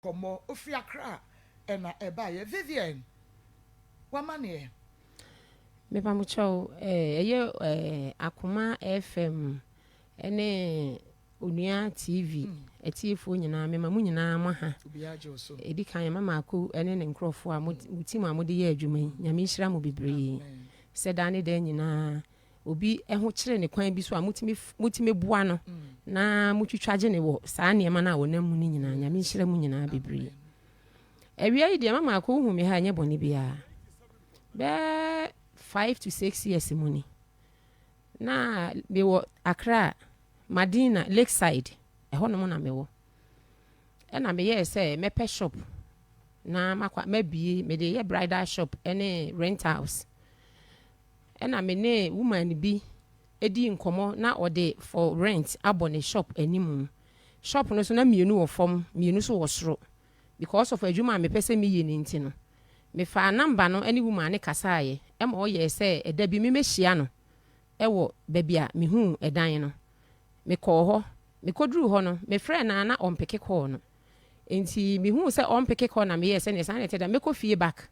komo ofi akra ena eba ye Vivian wamane me pa mucho Akoma FM ene Onua TV etiefo nyina me ma mu nyina ma ha edi kan mama aku ene ne nkrofo a mutim amode ye adwuma nyame nhira mo bebre sedane de nyina obi eho kire ne kwan bi so a mutime bua no na mutwitwaje ne wo saa ne ma na wonam mu ni nyina nyame nhira mu nyina bebre ewia yi de mama aku hu me ha nye bone bia be 5 to 6 years muni na be wo Accra Madina Lakeside eho no na mewo na me ye say mepe shop na makwa mabie me de ye bridal shop ene rent house na me ne woman bi edi nkomo na ode for rent abone shop animu shop no so na mienu wo fom mienu so wo soro because of adwuma me pese me ye ni ntino me fa number no ene woman ne kasaye e ma o ye say eda bi me mehia no ewo babia me hu edan no me call ho me kodru ho no me friend na ompeke call no enti me hu se ompeke call na me yes ne san ete da me ko fie back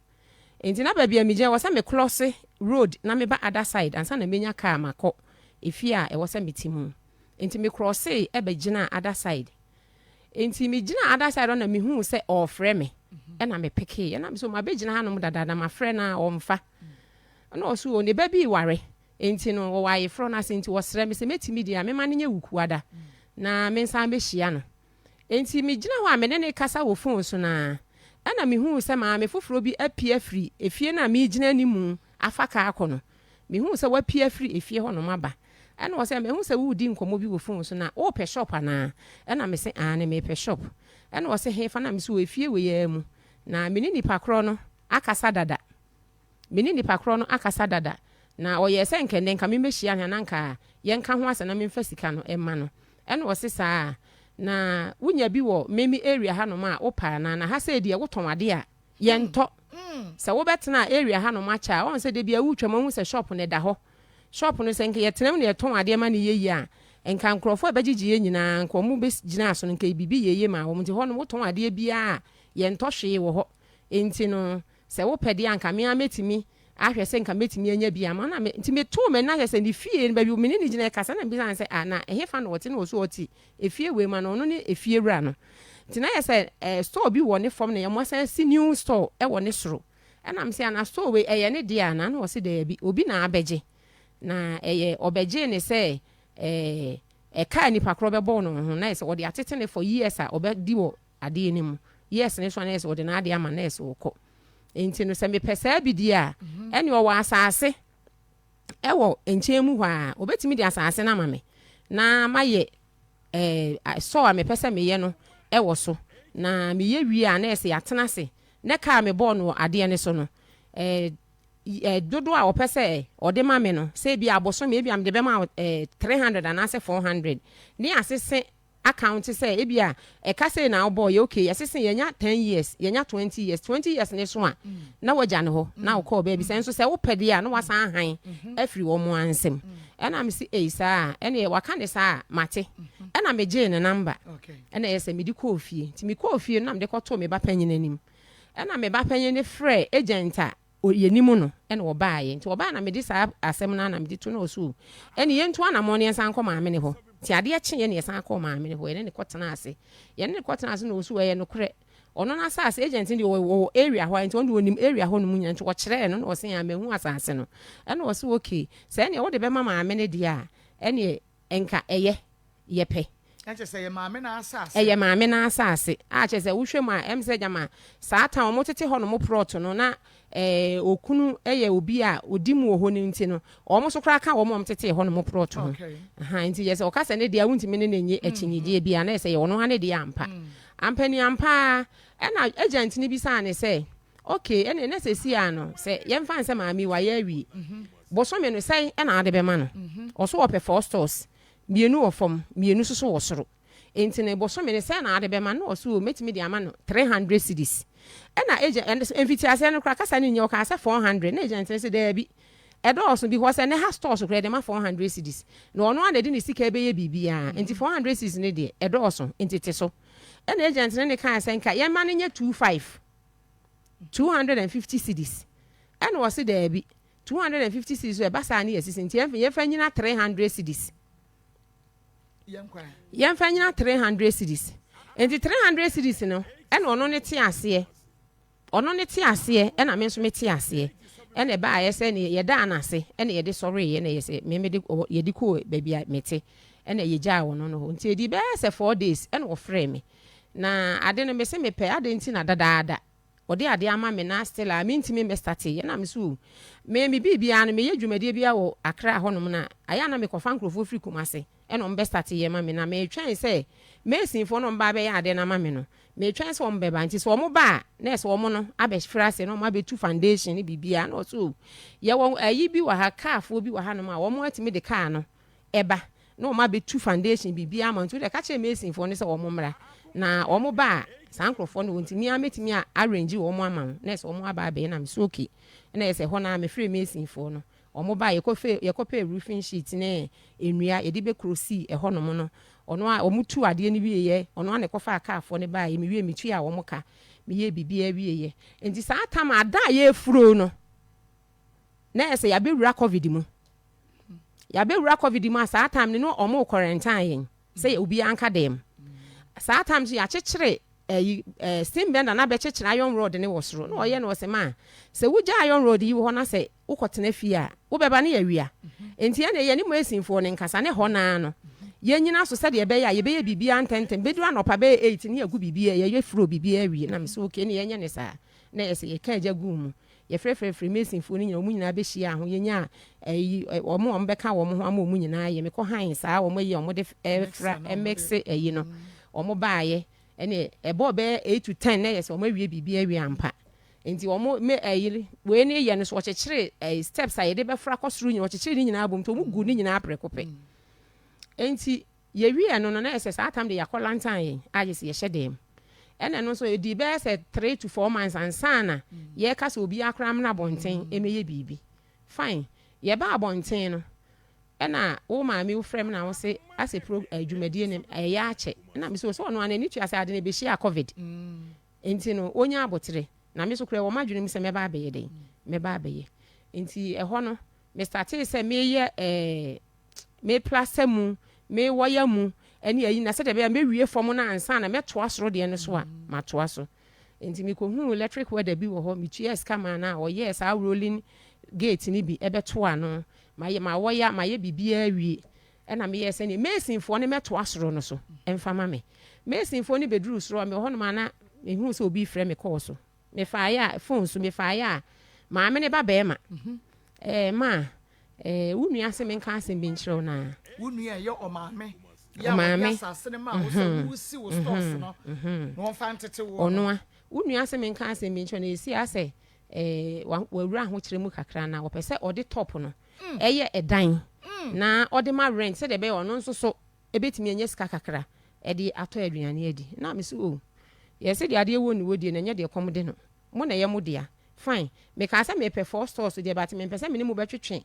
enti na babia me je wo se me cross road na me ba other side ansa na menya car makọ efie a e wo se metimu enti me cross e be gina other side enti me gina other side na me hu se o frɛ me e na me peke e na me so ma be gina hanom dada na ma frɛ na o mfa na o so ne ba bi ware enti no wo waye fro na senti wo srɛ me se metimi dia me ma ne nya wukuada na me nsa be hia no enti me gina ho a me ne kasa wo phone so na ana me hu se ma me foforo bi apie free efie na me gina nimu afaka akono me hu se wa pie free efie ho no maba ana wo se me hu se wo di nkomo bi wo phone so na o pe shop ana ana me se ne me pe shop ana wo se he fa na me se wo efie we ya mu na me ni nipa kro no akasa dada me ni nipa kro no akasa dada na oye se nkende nka me mehia na nka ye nka ho asa na me mfa sika no ema no ene wo se saa na wunya bi wo memi area ha no ma opa na ha se de wo ton ade a ye nto se wo betena area ha no ma cha won se de bia wutwa ma hu se shop ne da ho shop no se nka ye tenem ne ton ade ma ne yeyi a enka nkrofo abagigi ye nyina nko mu be gina so nka bibi yeye ma wo mti ho no wo ton ade bia ye nto hwe wo ho enti no se wo pede anka me ametimi ahwe se nka metimi anya bia ma na nti me to me na se ne fie ba bi o meni ni gina kasa na bi san se na ehefa no wote na oso oti efie we ma no no ne efie wura no nti na se store bi wo ne form na ye mo san si new store e wo ne soro na am se na store we eye ne dia na na wo se da bi obi na abeje na eye obeje ne se ka ni pakro be bo no ho na se wo de atete ne for years a obedi wo ade ni mu years ne so na se wo de na ade ama na se wo ko enti no se me pesa bi di a ene wo asase e wo enchemu hwa obetimi di asase na mame na maye so a me pesa me ye no e wo so na me ye wi a na se yatena se ne ka me bo no ade ne so no dodo a wo pesa o de mame no se bi aboso me bi am de be ma 300 and ase 400 ni asese account say ebia e ka say na obo ye okay yesese yenya 10 years yenya 20 years ne so a na waja ne ho na wo call baby say so say wo pede a na wasan han afri wo mo ansem e na me si saa ene waka ne saa mate e na me je ne number e na yese me di Kofi ti me Kofi na me de koto me ba panyin anim e na me ba panyin ne frɛ agent a oyenimu no e na wo baaye nti wo ba na me di saa asem na me di to na osu ene ye nto ana mo ne san kɔ ma me ne ho ti ade a kye ne san akọ ma me ho ne kotena ase ye ne kotena ase na osu ye no kre ono na asase agent ndi wo area ho nti ondo onim area ho no munya nti wo kire no na osen ya mehu asase no e na osu okay se ne wo de be ma me ne dia ene enka eye ye pe ache se ye ma me na asase eye ma me na asase ache se wo hwem a em se jama saa ta wo tete ho no mo plot no na okunu eye obi a odimu wo ho ne nti no omo so kra ka wo mo tete ho no mo plot ho aha nti yes o ka se ne dia wuntimi ne nenye achinyidie bia na se ye wono ha ne dia ampa ampani ampa e na agent ni bi sa ne se okay ene na se si ano se ye mfa nse ma mi wa ya wi boso me no sai e na ade be ma no oso wo pe four stores mienu wo fom mienu so wo soro enti ne boso me ne sai na ade be ma no oso metimi dia ma no 300 cedis ena agent invite no kra kasa ni nyo ka asa 400 na agent say there bi edo also because ne ha store so kra de ma 400 cedis no ono na de ni sika be ye bibia enti 400 cedis ne de edo also enti te so and agent ne kan senka ye ma ne 250 cedis and was there be 250 cedis we basa na assistant ye fa nyina 300 cedis ye fa nyina 300 cedis enti 300 cedis no and ono ne te ase and amenso me te ase and e ba ye se ne ye da na ase and ye de sorry ye na ye se me de ye di ko baby mete and ye gya wono no nti edi be se 4 days and wo frɛ me na ade no me se me pɛ ade nti na dadaada ode ade ama me na still a me ntimi me start ye na me so me bibia no me ye dwumade bia wo akra ho no na aya na me kofa nkrofo free kumase and on be start ye ma me na me twen se me sinfo no mba be ya ade na ma me no me twen se on be ba nti so mo ba na se mo no abe frase no ma be two foundation ni bibia na so ye wo ayi bi wa ha kaafo bi wa ha no ma wo mo atimi de kaa no eba no ma be two foundation bibia ma nti de ka che me sinfo no se wo mo mra na wo mo ba sankrofo no ntimi ametimi a arrange wo mo ama na se wo mo aba be na me so okay na se ho na me free me sinfo no omo ba ye kofe roofing sheet ne enua ye di be krosi ho no mo no ono a omutu ade ni wieye ono a ne kofa akaafo ne ba ye me wie metu a wo mo ka me ye bibia wieye enti saa tam ada ye furo no na se ya be wura covid mu saa tam ne no omo quarantine se obi anka dem saa tam so ya chechire steam bender na be chechire iron rod ne wosoro no oye no se ma se wugya iron rod yi ho na se ukotena fi a wo beba ne yawia enti ya ne ye ni mo esinfo ne nkasa ne ho na no ye nyina so se de be ya ye be ye bibia ntenten be du anopa be 8 ne agu bibia ye ye fro bibia awie na me so okay ne ye nya ne sa na ye se ye ka agya gu mu ye frefrefre mesinfo ne nya omu nyina be hia ho ye nya omo be ka wo mo ho ama omu nyina ye me ko han sa wo mo ye omo de fra mx ayi no omo baaye ene ebo be 8 to 10 na ye se omo awie bibia awie ampa enti omo me ayiri we ne ye no so chechire steps aye de be fra kosuru nyi chechire ni nyina abom to mu gu ni nyina aprekope enti ye wie no na ese saa tam de yakola ntan ye aye se ye hyedem ene no so edi be se 3 to 4 months ansana ye ka se obi akram na bonten emeye bibi fine ye ba bonten no ena wo ma mi wo frem na wo se ase pro adwumadie ne ya ache na mi so no anani tu ase ade ne be hia covid enti no onya abotre na me so kure wo madwene mi se me ba abeye den me ba abeye enti ho no me start se me ye me plasemu me woya mu ene ayi na se de be me wie fom na ansa na me to asoro de ne so a ma to aso enti me ko hu electric weather bi wo ho me tu yes kama na o yes a rolling gate ni bi ebe to ano ma woya ma ye bibia awie ena me yes ne mesinfo ne me to asoro no so emfa ma me mesinfo ne bedru soro me ho no ma na ehu se obi frɛ me call so me fa ya phone so me fa ya ma me ne ba be ma ma unu ase me nka ase me nkyerɛw na unu ye o ma me ya ma asase ne ma wo se wo si wo stores no no fa ntete wo ono a unu ase me nka ase me nkyerɛw na esi ase wa wura ho kyerɛ mu kakra na wo pɛ odi top no eye edan na odi ma rent se de be ono nso so ebetimi anya sika kakra edi ato aduane adi na me so yes the ade wo ni wodi na nya de kom de no mo na ye mo dia fine me ka say me pay 4 stores de but me pese me ni mo betwetwe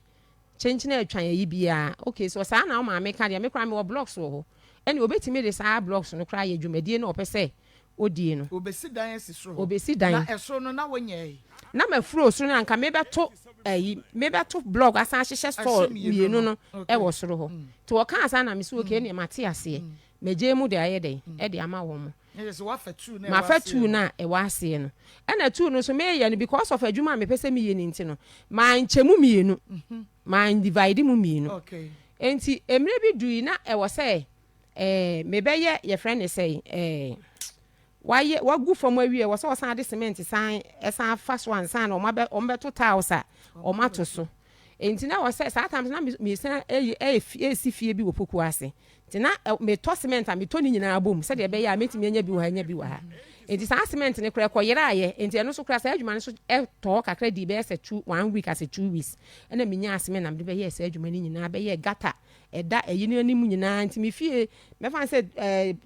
chenchina atwan yi bia okay so sa na o ma me ka de me kra me wo blocks wo ho ene obetimi de sa blocks no kra ye dwumadie na o pese odie no obesi dan asisro obesi dan na esro no na wonye na me fro so na nka me beto me beto blog asa hyehye store mienu no e wo soro ho to o ka asa na me so okay ne mate ase me je mu de aye den e de ama wo mo yes wa fa tu na ma fa tu na e wa ase no e na tu no so me ye no because of adwuma me pese me ye ni nti no ma nchemu mienu ma divide mu mienu okay enti emre bi du na e wo say me be ye friend say waye wagu fom awie wo so san de cement san esan fa so ansan na o ma be to tiles a o ma to so enti na wo say saa times na me san si fie bi wo poku ase enti na me to cement a me to ni nyina abom se de be ya metimi anya bi wa ha enti saa cement ne kra koyera aye enti eno so kra saa adwuma ne so to kakra di be se 1 week as 2 weeks ena me nya cement na me be ye saa adwuma ni nyina be ye gata eda eyini anim nyina enti me fie me fan say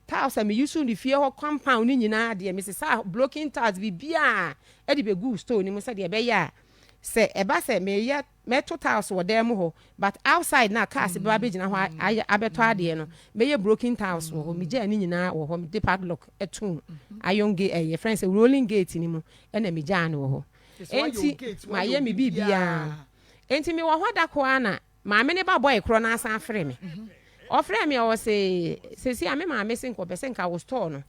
tiles me use ni fie ho compound ni nyina de me se sa blocking tiles bi bia e de be go store ni mo se de be ya se eba se me metal tiles wo dem ho but outside na cars be ba begina ho abeto ade no me broken tiles wo ho me gya ni nyina wo ho me de padlock etu iron gate your friends say rolling gate ni mu e na me gya na wo ho enti ma ye me bibia enti me wo ho da ko ana ma me ne ba boy kro na asan afre me ofre me o se si ame ma me sin ko pese nka wo store no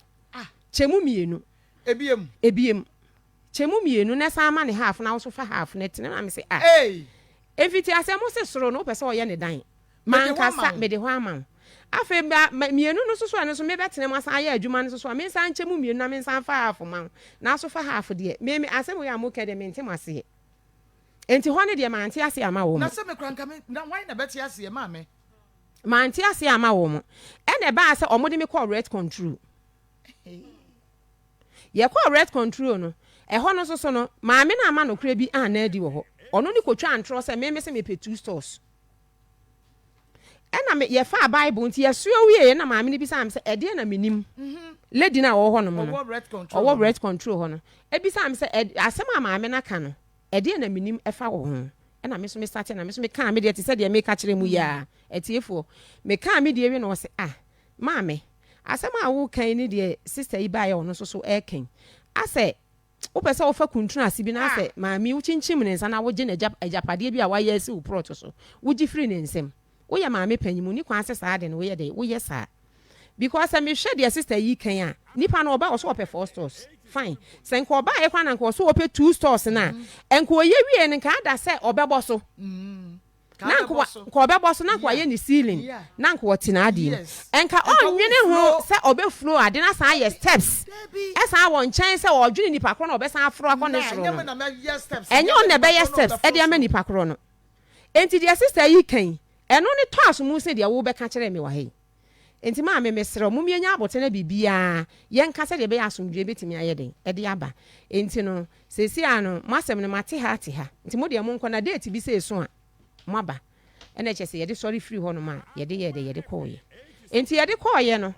chemu mienu ebiem chemu mienu na sama ne half na wo so fa half na tene na me se efiti asemo se soro no pese o ye ne dan man kasa me de ho ama afa mienu no so ane so me betene mo asan ya adwuma no so me san chemu mienu na me san fa half man na so fa half de me asemo ya mo kede me ntem ase enti ho ne de ma ante ase ama wo na se me kranka me na why na beti ase ma me ma ante ase ama wo mo ene ba ase omode me call rate control ye call rate control no ho no so no ma me na ama no kra bi an na adi wo ho ono ni kotwa antro se me se me pe 2 stores ena me ye fa bible nti ye suo wie na ma me ni bi sam se ede na menim lady na wo ho no mo owo rate control ho no e bi sam se asema ma me na ka no ede na menim e fa wo ho ena me so me start na me so me ka me de te se de me ka kire mu ya etiefo me ka me de wi no se ma me asema wo kan ni de sister yi ba ye ono so e kan ase wo pese wo fa kuntuna asibi na ase maami wo chinchim ne nsa na wo je na ajapade bi a wa yesi wo prot so wo ji free ne nsem wo ya maami panyimu ni kwan ase saa de no wo ye de wo ye saa because me hwe de sister yi kan a nipa na oba wo so ope 4 stores fine sen ko oba ye kwan na ko so ope 2 stores na enko ye wie ne ka da se obebo so na ko obebo so na ko ye ni ceiling na ko tina ade enka onwene ho se obeflow ade na saa ye steps esa won chen se odwene nipa kro na obesan afro akone soro enye on na be ye steps e de ama nipa kro no enti dia sister yi kan eno ni to asomu se dia wo be ka kire me wa he enti ma me mesere mu mienya abote na bibia ye nka se de be asomdwe betimi aye den e de aba enti no sesi ano masem ne mate ha enti mo de mo nko na date bi se so a maba ene chese ye de sorry free ho no ma ye de call ye enti ye de call ye no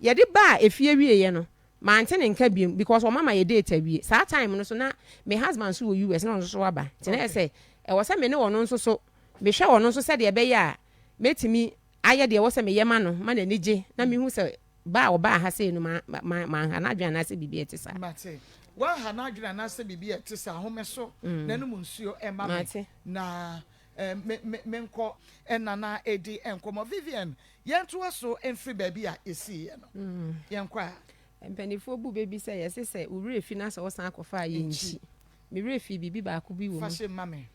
ye de ba efie wie ye no ma ante ne nka biem because o mama ye date wie saa time no so na me husband so US na so aba tene say e wo se me ne wono nso so me hwe wono nso se de be ye a metimi aye de wo se me ye ma no ma na nije na me hu se ba wo ba ha se no ma ha na dwan na se bibi etisa mate wa ha na dwan na se bibi etisa home so na no munsuo e ma me na menko enana edi enkomo Vivian yento so enfri baby a esi ye no yenkwa empanifo bu baby say yes say uri efi na so san akofa ye nchi me refi bibi ba ko bi wo fashe mame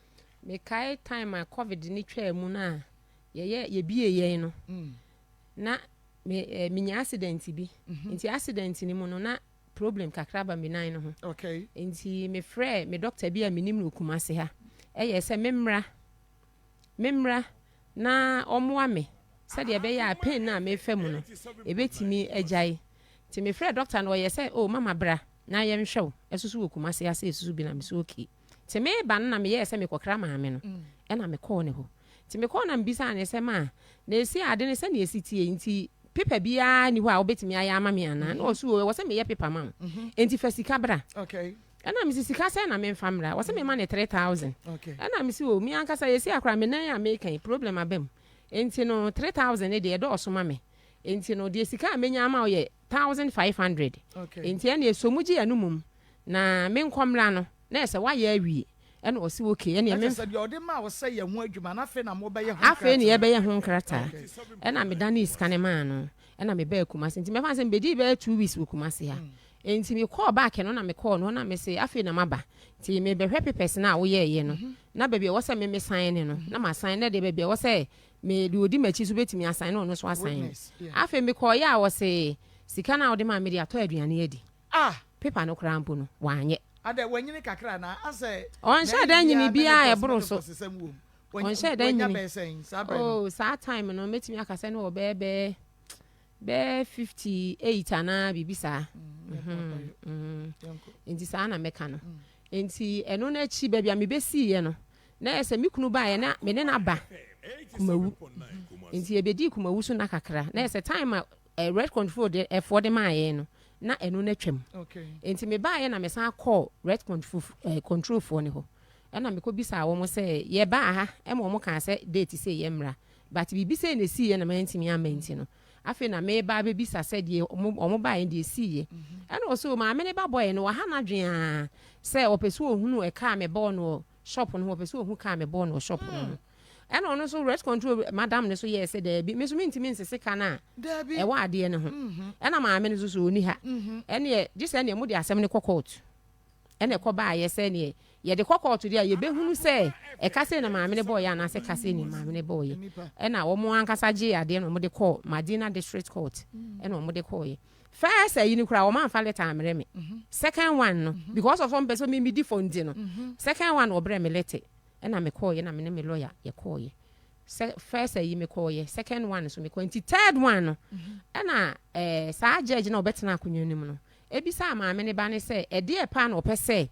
me kai time a covid ni twa mu na ye bie ye no na me minya accident bi nti accident ni mu no na problem kakra ba me nan no ho okay nti me frɛ me doctor bi a menim no kumase ha eye se memra na omoa me se de be ya pain na me fa mu no ebetimi agyae ti me frɛ doctor no ye se oh mama bra na ye nhwew esusu wo kumase ya se esusu bi na me so okay ti me ba na me ye se me kokra maame no e na me call ne ho ti me call na mbisa ne se ma na esi ade ne se na esi tie nti paper bia ni ho a obetimi aya ama me ana na osu wo se me ye paper ma enti fasika bra okay ana mi sika se na me famra wo se me ma ne 3000 okay ana mi si o mi anka sa yesi akra me nan ya me kan problem abem enti no 3000 e de do osoma me enti no de sika amenya ama o ye 1500 okay enti ene esomuji anu mum na me nkomra no na ese wa ye awie ene o si okay ene me se de ode ma wo se ye ho adwuma na fe na mo be ye ho afa ne ye be ye ho nkrata ena me dani iska ne ma no ena me ba kumase enti me fa se be di be 2 weeks wo kumase ha enti me call back no na me call no na me say afi na maba ti me be hwe papers na wo ye no na ba bia wo se me sign ne no na ma sign na de ba bia wo se me de odi machi so betimi assign no so assign afi me call ya wo se sika na wo de ma me de ato aduane adi paper no krampo no wanye ade wanyini kakra na ase on sha dan nyini bia e bro so on sha dan nyini oh saa time no metimi akase no obebe 58 ana bibisa enti saa na meka no enti eno na chi ba bia me besi ye no na ese me kunu ba ye na me ne na ba kumawu enti ebedi kumawu so na kakra na ese time red control de for the man ye no na eno na twam okay enti me ba ye na me san call red control for ne ho ɛna me ko bisa wo mo say ye ba ha e mo mo kan say date say ye mra but bibi say na si ye na mantimi amenti no afi na me ba be bisa say de omo ba ye de si ye ɛna so ma me ne ba boy no ha na dwen a say opesu ohunu e ka me bo no shop no opesu ohunu ka me bo no shop no ɛna ono so rest control madam ne so ye say de bi me so mintimi nsese ka na e wa ade ne ho ɛna ma me ne so oni ha ɛne ye gise ne mo de asɛm ne court ɛna ko ba ye say ne ye de court de ye behunu say e ka say na ma me ne boy ya na say ka say ni ma me ne boy ɛna wo mo ankasa gye ade no mo de call Madina District Court ɛna mo de call ye first yi ni kura wo man fa letter amere me second one no because of some person me di phone di no second one wo bre me letter ɛna me call ye na me ne me lawyer ye call ye first yi me call ye second one so me call third one no ɛna saa judge na obetena akonwa nim no ebisa ma me ne ba ne say e de pa na opese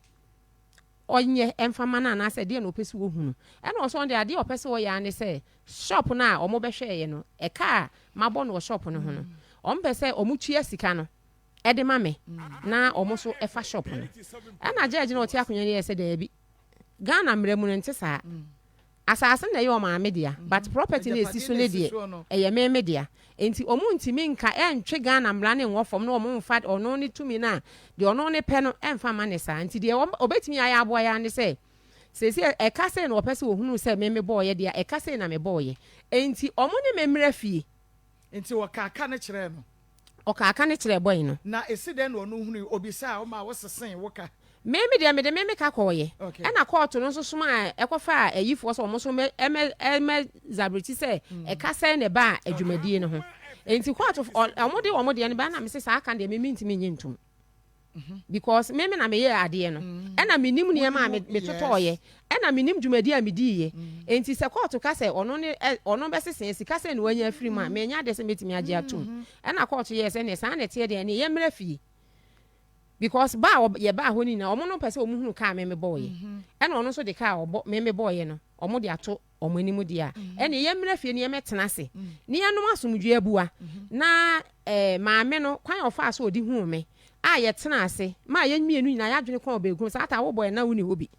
onye emfama na na say de na opese wo hunu ɛna oso on de ade opese wo ya ne say shop na omo be hwe ye no e ka mabo no shop no ho no ompe say omu tua sika no e de ma me na omo so e fa shop no ɛna judge na oti akonwa ne ye say da bi Ghana mremu no nte saa asase na ye o ma media but property na esi so ne de eye me media enti omu ntimi nka entwe Ghana mra ne nwofom na omu mfa ono ne tumi na de ono ne pe no emfa ma ne saa enti de obetimi aya abo ya ne se e ka se na opese ohunu se me boy de e ka se na me boy enti omu ne memra fie enti wo ka aka ne kire no o ka aka ne kire boy no na esi de na ono hunu obisa o ma wo sesen wo ka Meme ka koye. Ena court no so soma ekofa ayifo so omo so zabriti se e ka se ne ba adwumadie ne ho. Enti court omo de ne ba na me se sa aka de me ntimi nyintum. Because meme na me ye ade no. Ena minim ne ma me totoye. Ena minim dwumadie a me diye. Enti se court ka se ono be sesen sika se ne wanya afiri ma me nya de se metimi age atum. Ena court ye se ne sa na te de ne ye mra fie. Because ba ye ba honi na omo no pese omu hunu ka me boy e na ono so de ka obo me boy no omo de ato omo animu de a e na ye mra fie ne ye metena se ne ye no asomdwe abua na maame no kwan ofa so odi hu me a ye tena ase ma ye nmienu nyina ya dwene kwa obegun sa ata wo boy na woni hobi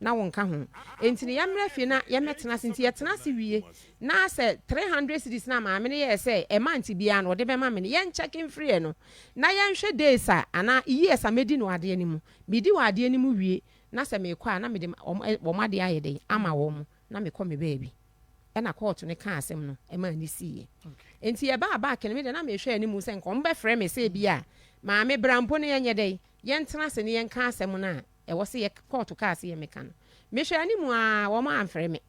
na wonka ho enti ne ye mra fie na ye metena se enti ye tena se wie na se 300 cedis na maame ne ye se e manti bia no de be ma me ne ye checking free no na ye nhwe days ana years amedi no ade animu medi wa ade animu wie na se me kwa na me de wo ma de aye de ama wo mu na me kɔ me baabi e na court ne ka asem no e ma ni siye enti ye ba kene me de na me hwe animu se nko mbe frɛ me se bia maame brampo ne ye nye de ye ntena se ne ye nka asem na e wo se ye court ka ase ye me ka no me hwe animu a wo ma amfrɛ me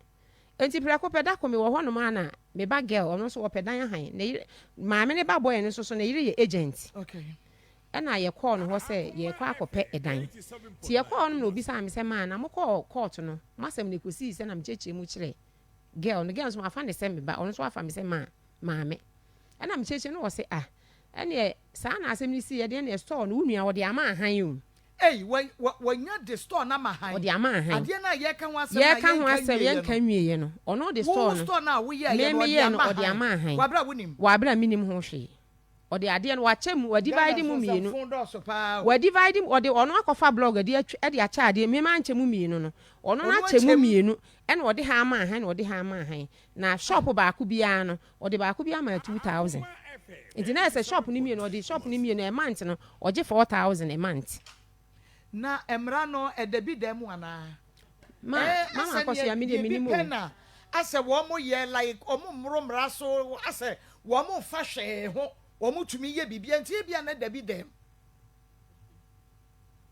enti prako peda ko me wo ho no ma na me ba girl ono so wo pedan han ne maame ne ba boy ne so ne yire ye agent okay na ye call no ho se ye kwa akɔpɛ edan ti ye call no na obi sa me se ma na mo call court no masem ne kosi se na me cheche mu kire girl no girl so afa ne se me ba ono so afa me se ma maame na me cheche no wo se ene sa na asem ni si ye de na store no unua wo de ama han o Hey, when the store na mahan. O di ama han. Ade na ye kan wasem ye kan wie ye no. Ono the store no. Wo store na wo ye ye no o di ama han. Wa bra wonim. Wa bra minim ho hwe. O di ade no wa chem wa divide mu mienu. Wa divide o di ono akofa blog de acha ade me ma nche mu mienu no. Ono na che mu mienu. E na o di ha ama han na o di ha ama han. Na shop ba ku bia no. O di ba ku bia ma 2000. Nti na se shop ni mienu o di shop ni mienu a month no. O je 4000 a month. Na emra no edebi dem ana mama akoso ya media minimum na ase wo mo ye like omo mromra so ase wo mo fa hwe ho wo mo tumi ye bibia ntie bia na debi dem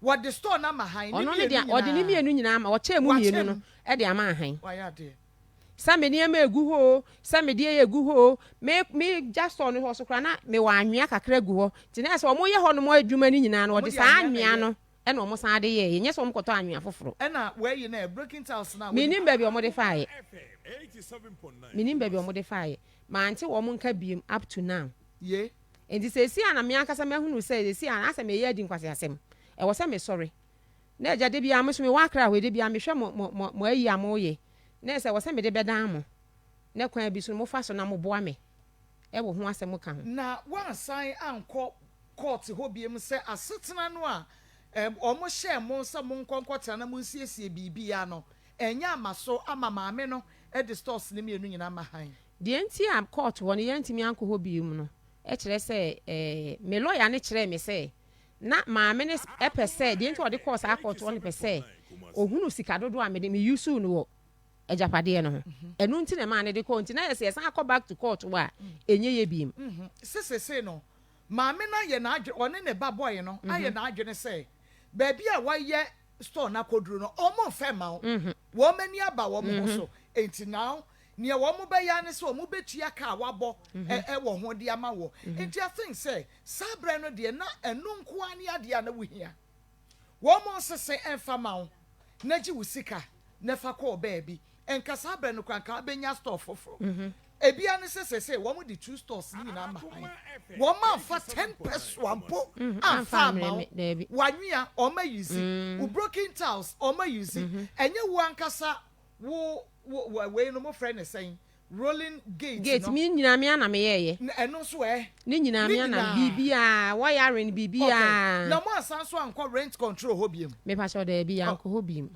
what the store na mahan ni mi dia odi ni mienu nyina ma wo che mu mienu no e de ama han wa ya de Some near me gu ho, some dear gu ho, make me just on the horse crana, me wa anwea kakra gu ho. Tina so mo ye ho no mo adwuma ni nyina no odi sa anwea no. E no mo sa de ye, nye so mo koto anwea foforo. E na where you na breaking tiles na. Minim ba bi o mo de fa ye. 87.9. Minim ba bi o mo de fa ye. Ma ante wo mo nka biem up to now. Ye. Enti se si ana me ankasa me hunu se si ana asa me ye adi nkwase asem. E wo se me sorry. Na eja de bia mo so me wa akra we de bia me hwe mo ayi amo ye. Na se wo se me de bedan mo. Na kwan bi so mo fa so na mo boa me. E wo ho asem ka ho. Na wan san anko court ho biem se asetena no a almost share mo some conquer na mo siesie bibia no enya amaso ama maame no e the stores ne mienu nyina mahan de enti am court won ye ntimi anko ho bium no e kire se me lawyer ne kire me se na maame ne e pese de enti odi course court won pese ohunu sika dodo a me de me use no wo ejapade no ho enu nti ne ma ne de ko nti na ye se san back to court wa enye ye biim se no maame na ye na adwe one ne ba boy no aye na adwe ne se baby a waye store na koduru no omo fe ma wo mani aba wo mo so enti now ne wo mo be ya ne so mo betua ka wabo wo ho de ama wo enti I think say sabre no de na enu nko ani ade na wo hia wo mo sese enfa ma wo na ji wo sika na fa ko baby enka sabre no kwanka benya store foforo ebia ne sese wo mo di two stores ni na ma wo ma fa 10 pesos ampo afa ma wanwia o ma use wo broken tiles o ma use enye wo ankasa wo we no mo friend saying rolling gate mi nyina me ana me yeye eno so ni nyina me ana bibia wo yaren bibia na mo asan so anko rent control hobiem me pa sho da bia anko hobiem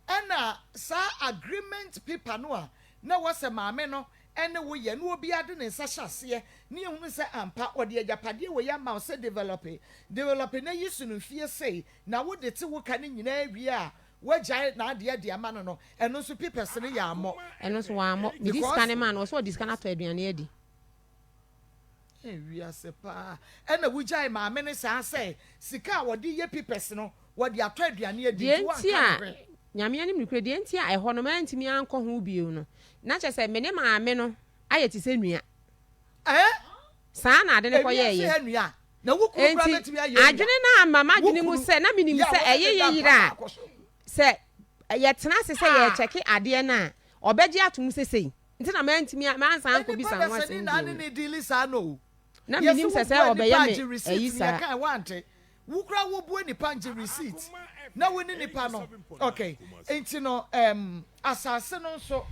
ana sa agreement paper no a na wose maame no ene wo ye no obi ade ne nsa hyase ne ehunu se ampa ode agyapade we ya ma se develop na yisu no fie sei na wo de te wo ka ne nyina awie a wajai na ade ama no eno so papers ne ya amo eno so wa amo me discan man wo so discan ato aduane adi wi asepa ena wujai maame ne sa se sika wo de ye papers no wo de ato aduane adi wo anka nyame anim nikure de enti a eho no ma ntimi anko ho bio no na che se me ne maame no ayeti se nua sa na ade ne ko ye na wo kuru bra betimi aye adwene na mama adwene mu se na minim se eye yira se ye tena se ye cheke ade na obeje atum sesei nti na ma ntimi ma ansa anko bi san wa se na ne dili sa no na minim se obeye me eyi sa kan wante wo kura wo bu ni panje receipt na wo ni nipa no okay enti no asase no so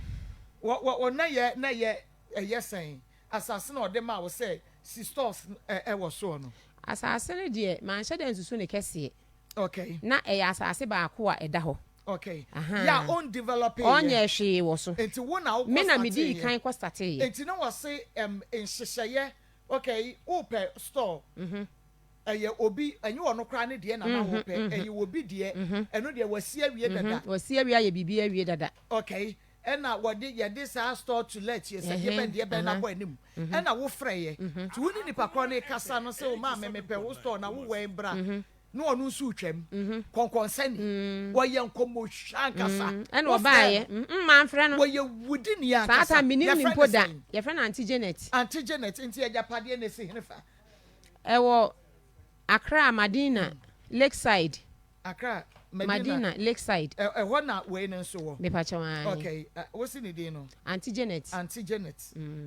wo na ye saying asase no de ma wo say si stores wo so no asase ne de man hye den susu ne kese okay na asase ba ko a eda ho okay ya on developing onye hwe wo so enti wo na wo me na me di kan ko start ye enti no wo say enhyehyeye okay open store eye obi enye wo no kra ne de na na wo pe eye obi de eno de wasi awie dada wasi awie ya bibi awie dada okay ena wode ye this store to let you say ye ben de ben na boy nim ena wo freye to woni nipa kro ne kasa no say o ma me pe wo store na wo we bra no onu nsu twam konkonsani wo ye nkomo shankasa ena wo baaye ma mfre no wo ye wudi ni akasa sata minim ni poda ye friend Auntie Janet nti ye japade na se hnefa ewo Accra Madina Lakeside Accra Madina Lakeside ho na we ne nso wo me pa chawan okay what's in the day no Auntie Janet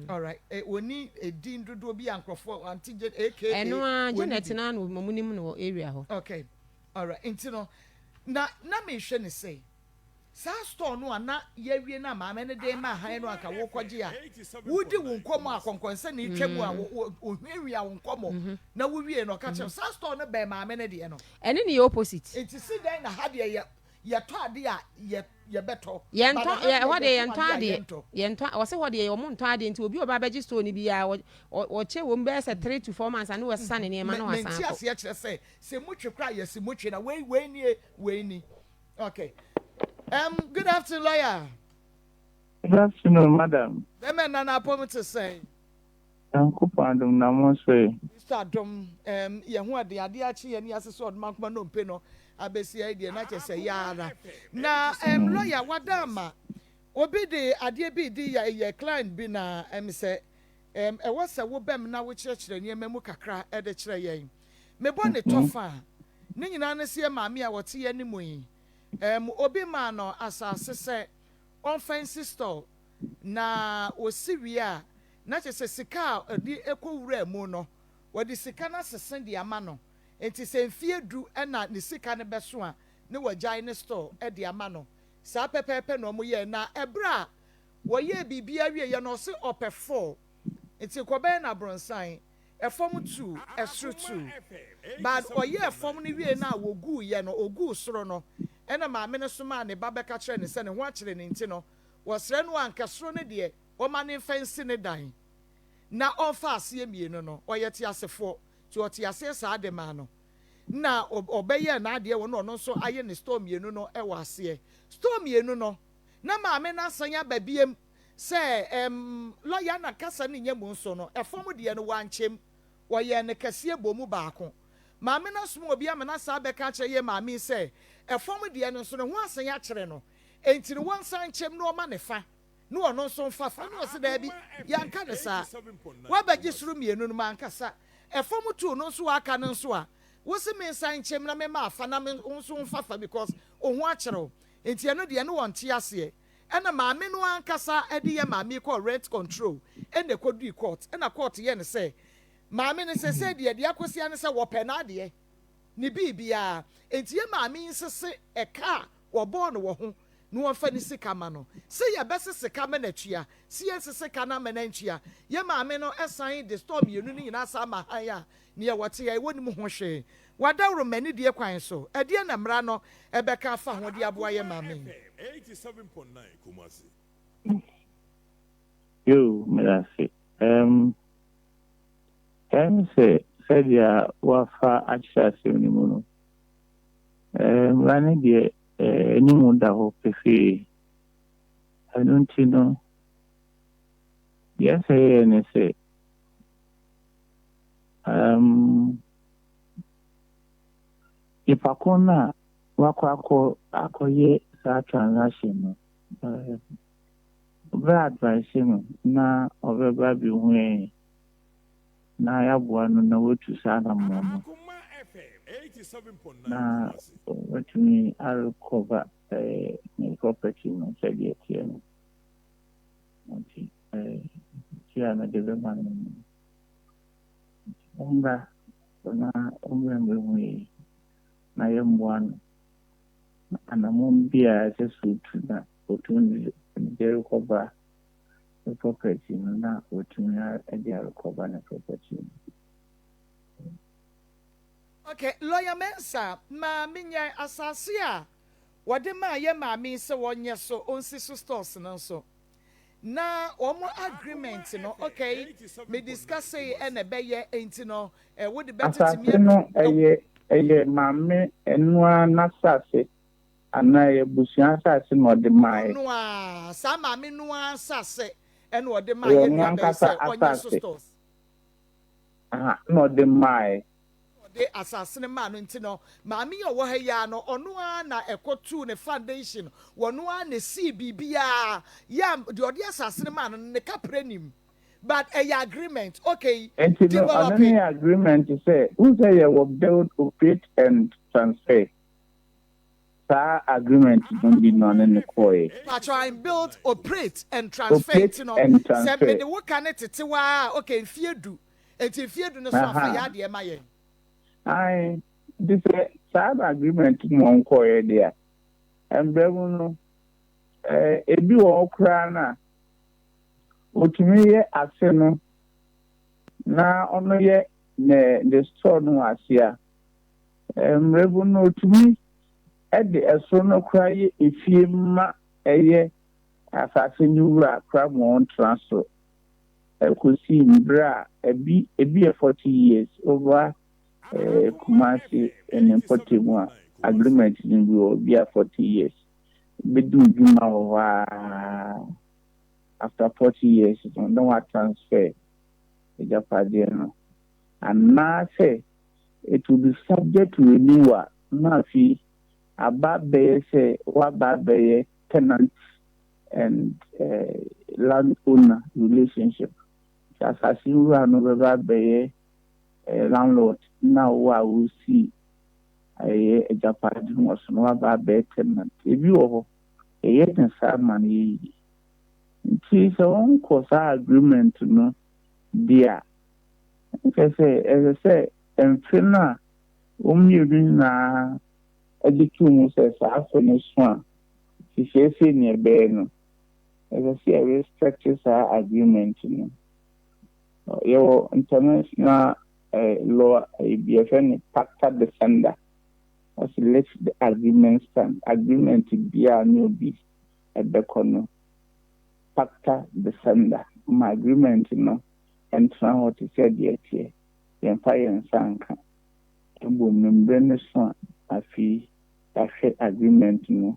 all right oni edin dodo bi ankrofo Auntie Janet aka eno Janet na no mamunim no area ho okay all right enti no na me hwe ne say sa store no ana yawie na maame ne de ma han no aka wo kwaje a wudi wo nkomo akonkonse ne twam a wo hwewi a wo nkomo na wo wie no ka che sa store no be maame ne de no ene ne opposite enti si den na ha de ye to ade a ye beto ye nto ye ho de ye nto ade ye nto wo se ho de ye wo nto ade enti obi oba beji store ni bia wo che wo mbe se 3 to 4 months ane wo sane ne ma na wasan ko menti ase kire se mutwe kra ye se mutwe na we ni okay. Good afternoon, lawyer. Good afternoon, madam. The man na appointment to say. Akufo Addo na mo say. Mr. Adom, ye hu ade achi ye ni asese odman no mpe no abesi ai de na chese yara. Na lawyer wadama obi de ade bi di ye client bi na say e wasa wo bem na wo kire ni emamu kakra e de kire yen. Me bo ne tofa. Ni nyina na se maame a wote ye ni moyi. Obi ma no asase se on fancy store na osiwia na chese sika di ekowura mu no wodi sika na sesen di ama no enti se mfie du na ne sika ne beso a ne wagyan ne store e di ama no sa pepepe no mo ye na ebra wo ye bibia wie ye no se opefo enti kobe na bronsan a form 2 a through 2 but oye form ni wie na wogu ye no ogu soro no ena ma me no so ma ne babeka kire ne se ne ho akire ne nti no wosre no anka soro ne de o ma ne fancy ne dan na onfa ase mienu no oye te asefo ti o te ase sa de ma no na obeye na ade wo no so aye ne store mienu no e wase store mienu no na ma me na sanya babiem se lawyer na kasa ne nyemu nso no e form de no wanchem woye ne kase bomu baako ma me na so obi amena sa beka kire ye ma me se e form de no so ne ho asanya kire no enti ne wonsan chem no ma ne fa no ono nso fafa no se da bi yanka ne sa wa baji suru mienu no man kasa e form 2 no so aka no nso a wo se me san chem na me ma afa na me nso fafa because ohu akere enti eno de no wonte ase ena maame no ankasa ede ye maame ko rent control ene kodu court ena court ye ne se maame ne se de akosia ne se wo pena de ni bibia enti ye maame nsese e ka wo born wo ho no won fa ni sika ma no se ye bese sika ma na tua se ye sese ka na ma na ntua ye maame no esan de storm yenu ni nyina sa ma han ya ne ye wote ye woni mu ho hwe wadawro mani de kwan so e de na mra no e beka fa ho de aboa ye maame 87.9 kumasi yo merasi say dia wafa achase ni muno rani de ni munda ho pefi Auntie no yes ne say ipakona wako akoye sa transaction advice na obeba bi hwe na ya bua no na wotu sa na mo na wontumi recover property no say the no Auntie kia na development onga na onga ngwe na yemwan ana mombia se sutu na otun de recover the property na otun ya recover na property. Okay, lawyer Mensa ma minya asase a wode ma ye ma mi se wonye so onsi so stores no so na omo agreement no okay me discuss say na be ye enti no wode better to me no eye mame enua na sase ana ye busia sase no de mai no a sa mame no sase en wode ma ye no be say onye so stores no de mai de asase ne ma no enti no maame ye wo ha ya no ono a na ekotu ne foundation wono a ne CBBA ya de odi asase ne ma no ne kaprenim but a agreement okay develop agreement to say who say you will build, operate and transfer that agreement don't be none in the coy try and build, operate and transfer you know say me the work can it wa okay fiedu enti fiedu no so afa ya de ma ye I this sad agreement mon coy there and no ebi wo okra na otumi ye ase no na ono ye ne the store no asia Rev no otumi e de eso no kra ye efie ma eye asase nyura kra mo transfer ekosi mbra ebi 40 years over kumasi en importable agreement in will be 40 years bedu juma wa after 40 years don't want transfer Agyapong no and now say it will be subject to renewal na fi ababe say wababe tenant and landowner relationship as you no bababe landlord now we see Agyapong was no wababe tenant if you yet in Salman it is on course agreement no dear as I say and fina na education says after no swan she says near no as I say I respect this agreement no Your international law BFN pacta descender. As let the agreement stand. Agreement be a new be at the corner. Pacta descender. My agreement, and try what he said yet here. The fire and sanka. The membrane son. I feel that agreement, See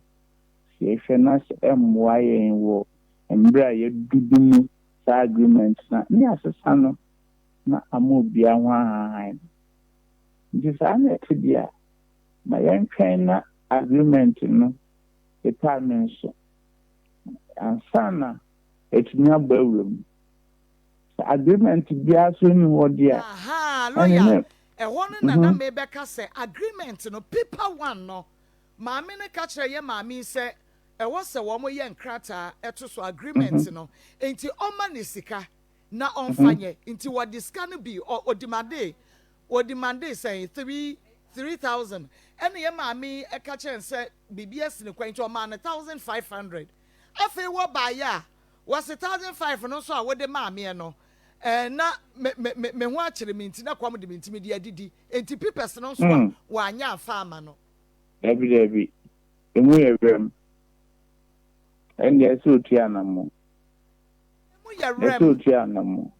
if you're not MY in war. And Bray, do agreement na me asesano na amobia wan design to dia na yɛntwɛn na agreement no department so ansana etumi abawuram agreement bia so ni ho dia lawyer na me beka say agreement no paper one no maame ne ka kire ye maame say was a woman young crater at so agreement, Ain't oma ni sika na on fanye into what this can be or demand say 3,000. And your mammy a catcher and said BBS in a quaint to a man 1,500. I feel what by ya was 1,500 and also what the mammy no. And not me watch the means not come to media didi and to people so one young farmer no. Every and yes, Tianamo. Tianamo.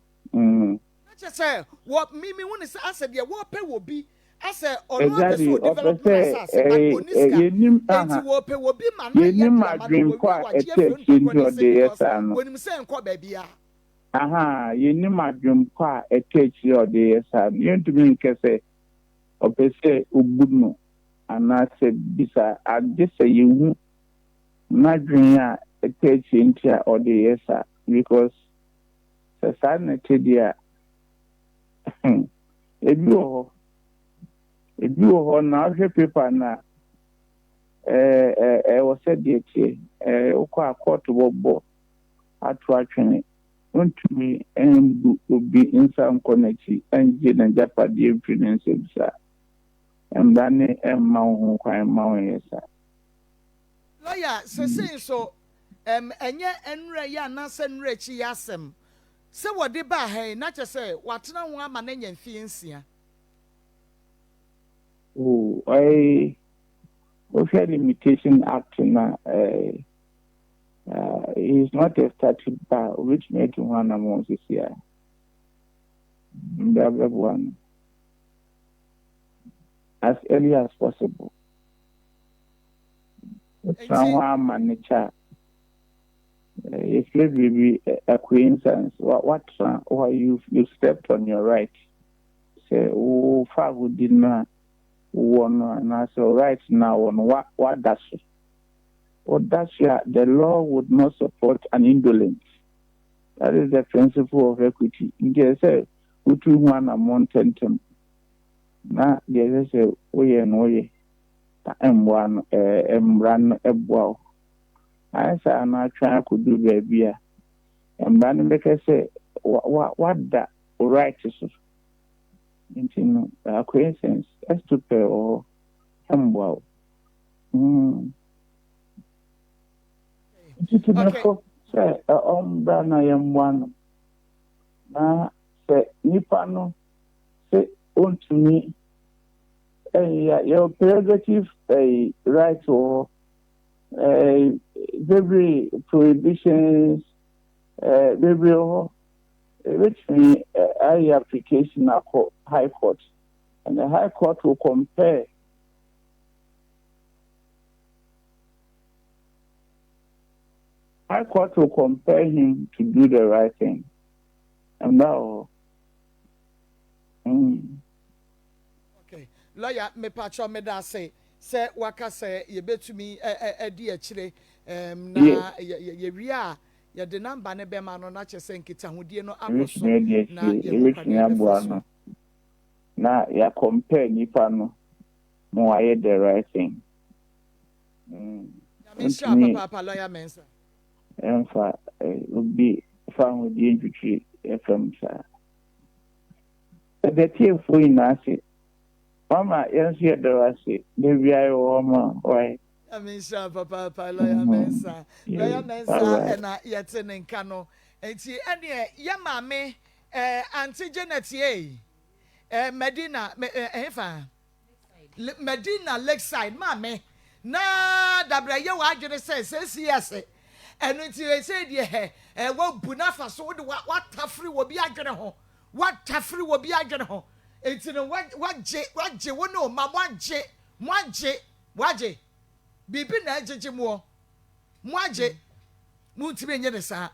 Just say what Mimi when is answered, your what pay will be. I said, or exactly. You my dream quite a text into the yes, when you say, baby. Aha, you knew my dream quite a text your day, son. You to me, say, or say, Ubudno. And I said, Bisa, I just say you. Not dream a teach into or the yes, because society there. If you now paper na was said the court bobo attraction wontumi and be in some connected and Japanese influences and then Mao yes. Lawyer, so enye enre ya na se nre chi yasem. Se wode ba he na che se watena ho ama na nya mfiensia. Oh, Official Limitation Act na is not a statute bar which made one among this year. One as early as possible. Someone manager. If it will be a coincidence, what you stepped on your right. Say, oh, Father did not want, and I say, right now on what does it? What does the law would not support an indolence. That is the principle of equity. They say, who to one among 10. Now, they say, oye. M1 run a wow. I say, I'm not trying to do baby. And then make say, what that right is into acquaintance as to pay or wow. Say, Brana M1 now say, Nipano say, wontumi. Your prerogative, right or every prohibitions, which means application at High Court, and the High Court will compare. High Court will compel him to do the right thing, and now. Lawyer, me patcho me da say waka say ye betumi di akire na ye wia ye de number ne be ma no na che say nkita hodie no akoso na ye abuano na ya compare nipa no mo aye the right thing. Ya me sure papa lawyer mensa emfa obi fa hodie ntwitwi FM sa the team for inase Mama, yes, you're the last. Maybe I will, why? I mean, sure, Papa, Lawyer Mensa, and yet in Kano, and see, and yeah, mammy, Auntie Janet Medina Medina Lakeside mame na dabraye wa adwene say yes enu ti say de wo bunafa so de what tafri wo bi adwene ho what tafri wo bi adwene ho enti no waje wo no ma waje bibi na ajeje mo aje mu ntime nye ne sa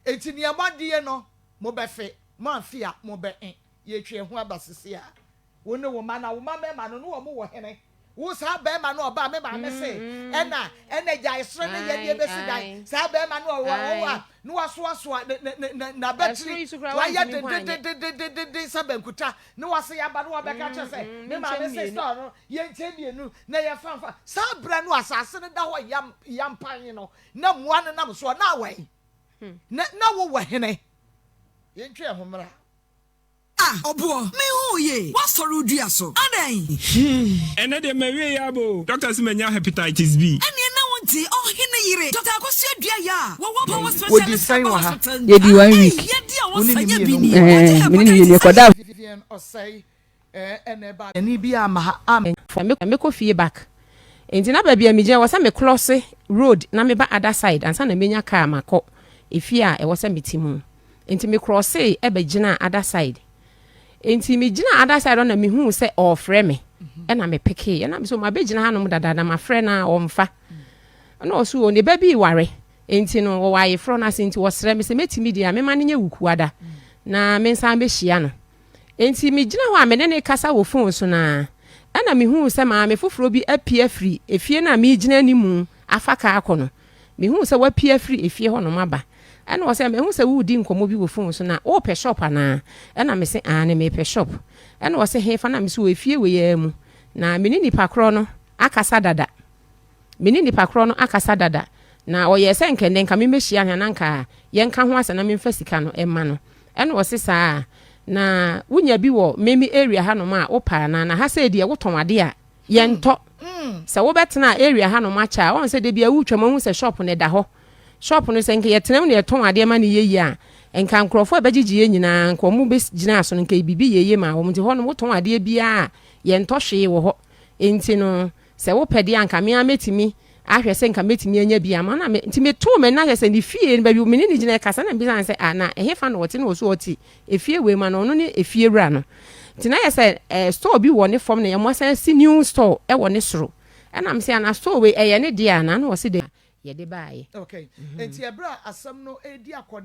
enti ne amade no mo befe mo afia mo be ye twe ho abasese a wo ne wo ma na wo ma me ma no wo mo wo hene wo sa be ma no oba me ba me se ena jai sro ne ye be si dai sa be ma no wo no waso na battery wa ya de sa bankuta no wase ya ba no wa be ka che se me ma me se store no ye ntemienu na ye fanfa sa bra no asase ne da ho yam pan no na moa ne nam so na wai na wo hene ye ntwe ho mra Obo, me who ye? What's for Rudia so? Adai. And then me yabo. Doctor Simenya hepatitis B. And you know Auntie, oh hine yire. Doctor Akos ya. What was special? Ye di 1 week. Mini koda. Vivian or say eneba eni bi ama am. Me ko fie back. Enti na ba bia me je was me cross road na me ba other side and na menya car makọ. Efia e was me timu. Enti me cross e be gina other side. Enti me gina other side on na me hu say ofre me e na me peke e na me so ma be gina hanom dada na ma frɛ na omfa na osu o ne ba bi ware enti no wo waye fro na senti wo srɛ me se metimi dia me ma ne nya wukuada na me nsan be hia no enti me gina ho a me ne kasa wo phone so na e na me hu say ma me foforo bi apia free efie na me gina nimu afaka akono me hu say wa pia free efie ho no maba and was a man who didn't come over with phones now, or per shop, and I may say, I may per shop. And was a half an am so if you were now, Minini Pacrono, Acasadada. Minini Pacrono, Acasadada. Now, or yes, and then come in Meshian and Anka, young Canwas and I'm in Festicano, and Mano. And was this, now, wouldn't you be what, maybe area Hanoma, Opa, and I has said, dear, what my dear, yen top. So, better now, area Hanomacha, I want to say, there be a witch among a shop on a daho. Shop no senke yetenem ne ton ade ma ne ye a enka nkrofo abagigye nyina nko mu be gina so nka bibi ye ma wo mte ho no ton ade bia ye ntɔhwe wo ho enti no se wo pede anka me ametimi ahwe se nka metimi anya bia ma na enti me to me na se ne fie ba bi me ne gina kasa na bi san se ana ehefa no wote ne wo so oti efie we ma no no ne efie wura no enti na ye se store bi wo ne form ne ye mo san si new store e wo ne soro ana me se ana store we ye ne dia na na wo se de ye de bae okay enti ebra asam no edi akọ